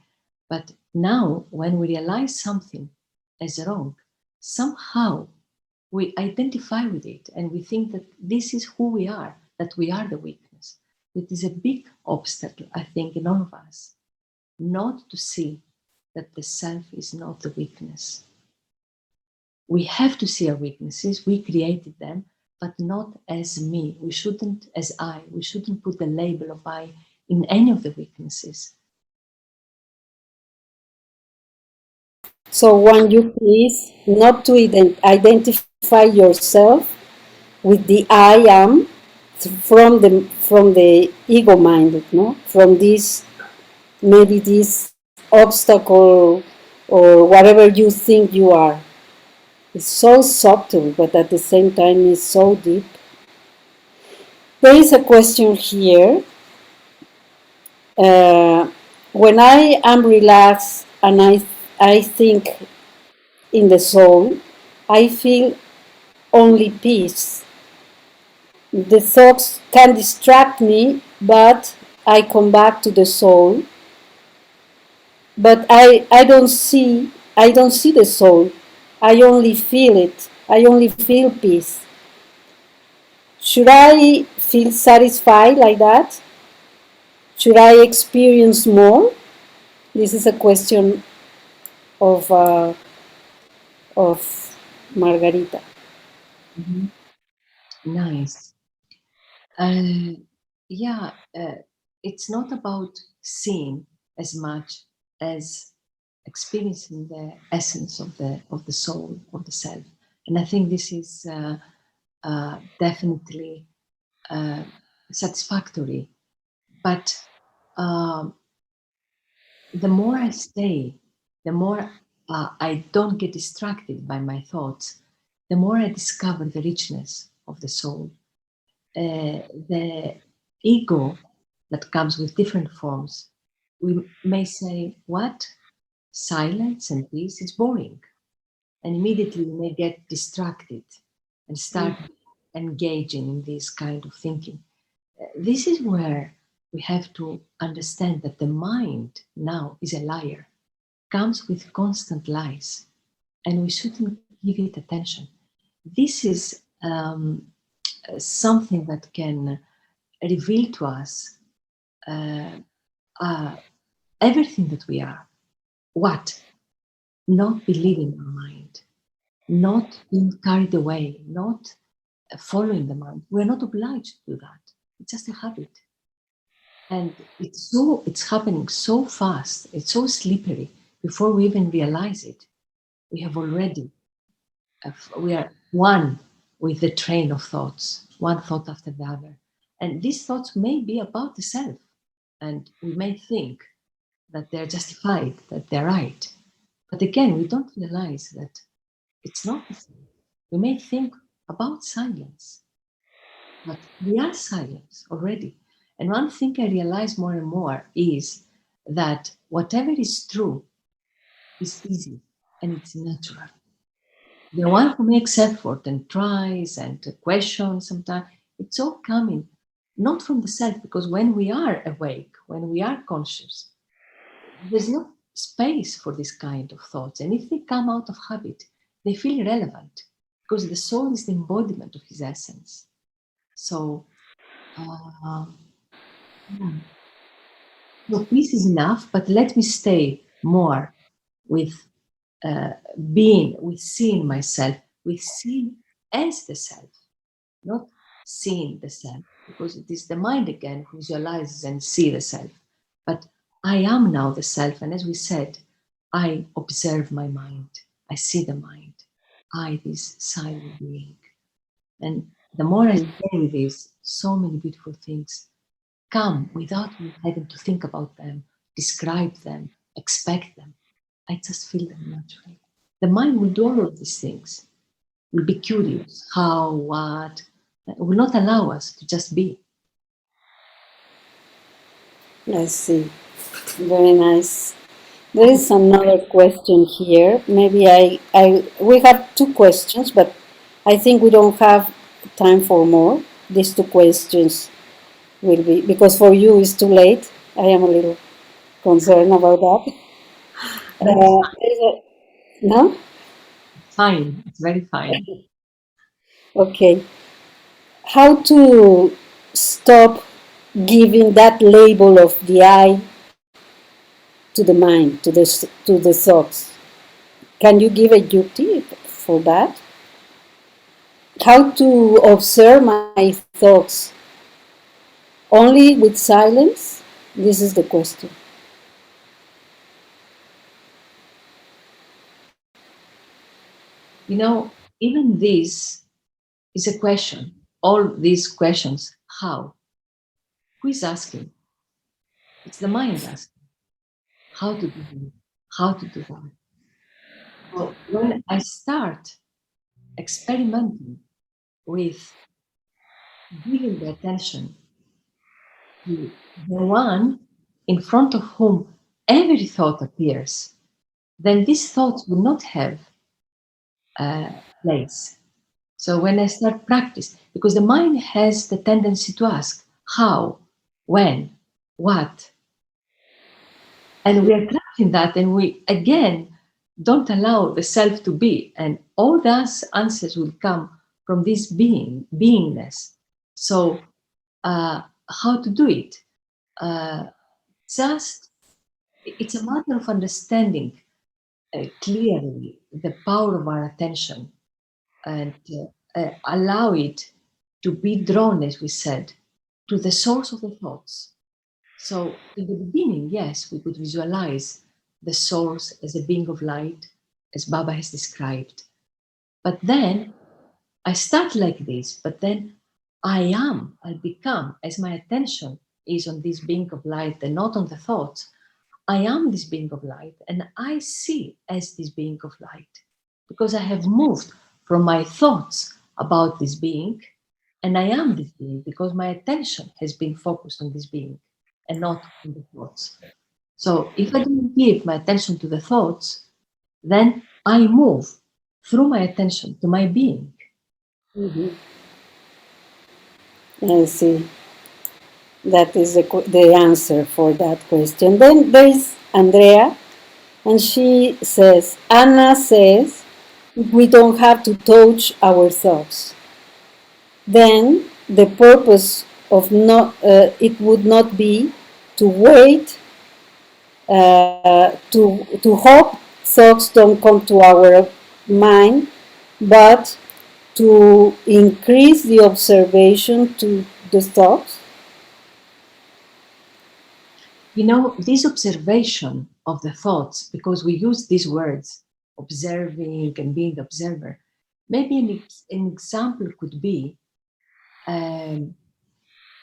But now, when we realize something as wrong, somehow we identify with it and we think that this is who we are, that we are the weakness. It is a big obstacle, I think, in all of us, not to see that the self is not the weakness. We have to see our weaknesses, we created them, but not as me. We shouldn't, as I, we shouldn't put the label of I in any of the weaknesses. So want you please not to identify yourself with the I am from the ego minded, no? From this, maybe this obstacle or whatever you think you are. It's so subtle, but at the same time it's so deep. There is a question here. When I am relaxed and I think in the soul, I feel only peace. The thoughts can distract me, but I come back to the soul. But I don't see the soul. I only feel it. I only feel peace. Should I feel satisfied like that? Should I experience more? This is a question of Margarita. Mm-hmm. Nice. Yeah, it's not about seeing as much as experiencing the essence of the soul, of the self, and I think this is definitely satisfactory. But the more I stay, the more I don't get distracted by my thoughts, the more I discover the richness of the soul. The ego that comes with different forms, we may say, what? Silence and peace, it's boring. And immediately we may get distracted and start engaging in this kind of thinking. This is where we have to understand that the mind now is a liar, comes with constant lies, and we shouldn't give it attention. This is something that can reveal to us everything that we are. What? Not believing our mind, not being carried away, not following the mind. We're not obliged to do that. It's just a habit. And it's happening so fast, it's so slippery. Before we even realize it, we have already, we are one with the train of thoughts, one thought after the other. And these thoughts may be about the self, and we may think that they're justified, that they're right. But again, we don't realize that it's not the same. We may think about silence, but we are silence already. And one thing I realize more and more is that whatever is true is easy and it's natural. The one who makes effort and tries and questions sometimes, it's all coming not from the self, because when we are awake, when we are conscious, there's no space for this kind of thoughts. And if they come out of habit, they feel irrelevant because the soul is the embodiment of his essence. So, yeah. So peace is enough, but let me stay more with with seeing myself, with seeing as the self, not seeing the self, because it is the mind again who visualizes and see the self. But I am now the self, and as we said, I observe my mind, I see the mind, I, this silent being. And the more I stay with this, so many beautiful things come without me having to think about them, describe them, expect them. I just feel them naturally. The mind will do all of these things, will be curious, how, what, will not allow us to just be. I see. Very nice. There is another question here. Maybe we have two questions, but I think we don't have time for more. These two questions will be, because for you it's too late. I am a little concerned about that. That's There's no? fine. It's very fine. Okay. How to stop giving that label of the I to the mind, to the thoughts? Can you give a duty for that? How to observe my thoughts only with silence? This is the question. You know, even this is a question. All these questions, how? Who is asking? It's the mind asking. How to do this? How to do that? So when I start experimenting with giving the attention to the one in front of whom every thought appears, then these thoughts will not have a place. So when I start practice, because the mind has the tendency to ask how, when, what, and we are trapped in that, and we again don't allow the self to be, and all those answers will come from this beingness. So how to do it? Uh, just it's a matter of understanding clearly the power of our attention and allow it to be drawn, as we said, to the source of the thoughts. So, in the beginning, yes, we could visualize the source as a being of light, as Baba has described. But then I start like this, but then I become, as my attention is on this being of light and not on the thoughts, I am this being of light and I see as this being of light because I have moved from my thoughts about this being and I am this being because my attention has been focused on this being and not on the thoughts. So if I don't give my attention to the thoughts, then I move through my attention to my being. Mm-hmm. I see. That is the answer for that question. Then there is Andrea, and she says, Anna says, we don't have to touch our thoughts. Then the purpose of not, it would not be to wait, to hope thoughts don't come to our mind, but to increase the observation to the thoughts. You know, this observation of the thoughts, because we use these words, observing and being the observer, maybe an example could be, you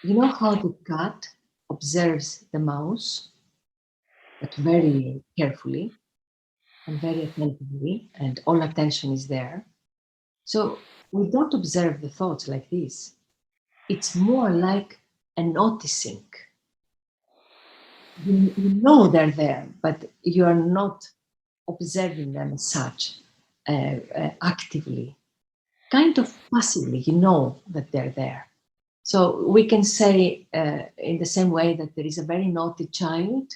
know how the cat observes the mouse, but very carefully and very attentively, and all attention is there. So we don't observe the thoughts like this. It's more like a noticing. You know they're there, but you are not observing them as such actively. Kind of passively, you know that they're there. So we can say in the same way that there is a very naughty child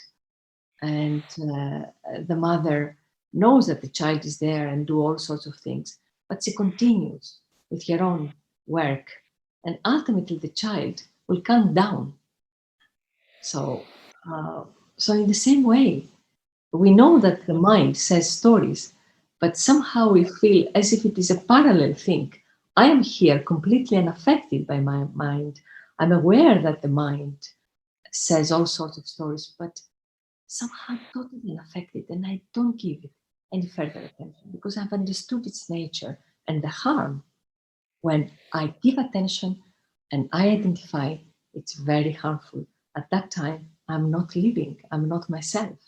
and the mother knows that the child is there and do all sorts of things, but she continues with her own work. And ultimately the child will calm down. So, so in the same way, we know that the mind says stories, but somehow we feel as if it is a parallel thing. I am here completely unaffected by my mind. I'm aware that the mind says all sorts of stories, but somehow totally unaffected, and I don't give it any further attention because I've understood its nature and the harm. When I give attention and I identify it's very harmful, at that time, I'm not living, I'm not myself.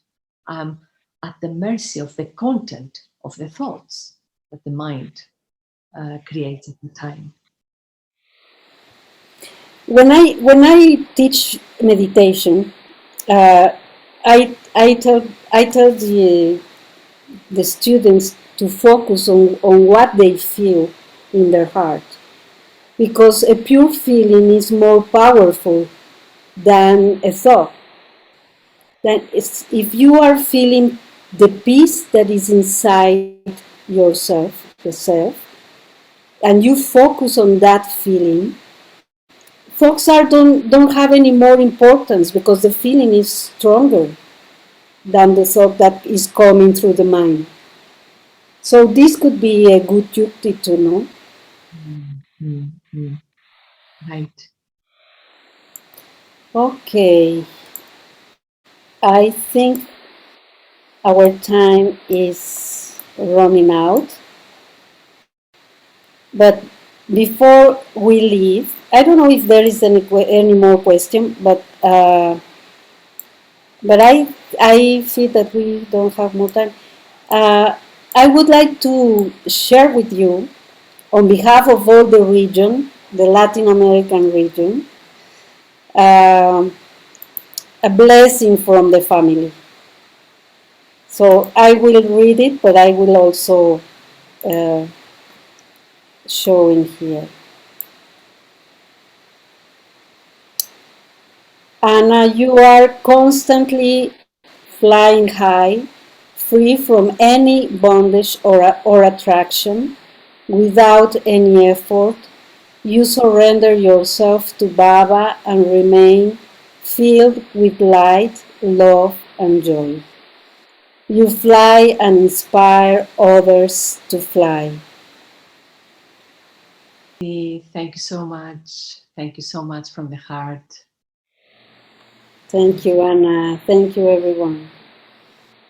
I'm at the mercy of the content of the thoughts that the mind creates at the time. When I teach meditation, uh, I tell the students to focus on what they feel in their heart, because a pure feeling is more powerful than a thought. Then if you are feeling the peace that is inside yourself, the self, and you focus on that feeling, thoughts don't have any more importance because the feeling is stronger than the thought that is coming through the mind. So this could be a good yukti to know. Right. Okay, I think our time is running out. But before we leave, I don't know if there is any more question, but I feel that we don't have more time. Uh, I would like to share with you, on behalf of all the region, the Latin American region, um, a blessing from the family. So I will read it, but I will also uh, show in here. Anna, you are constantly flying high, free from any bondage or attraction, without any effort. You surrender yourself to Baba and remain filled with light, love, and joy. You fly and inspire others to fly. Thank you so much. Thank you so much from the heart. Thank you, Anna. Thank you, everyone.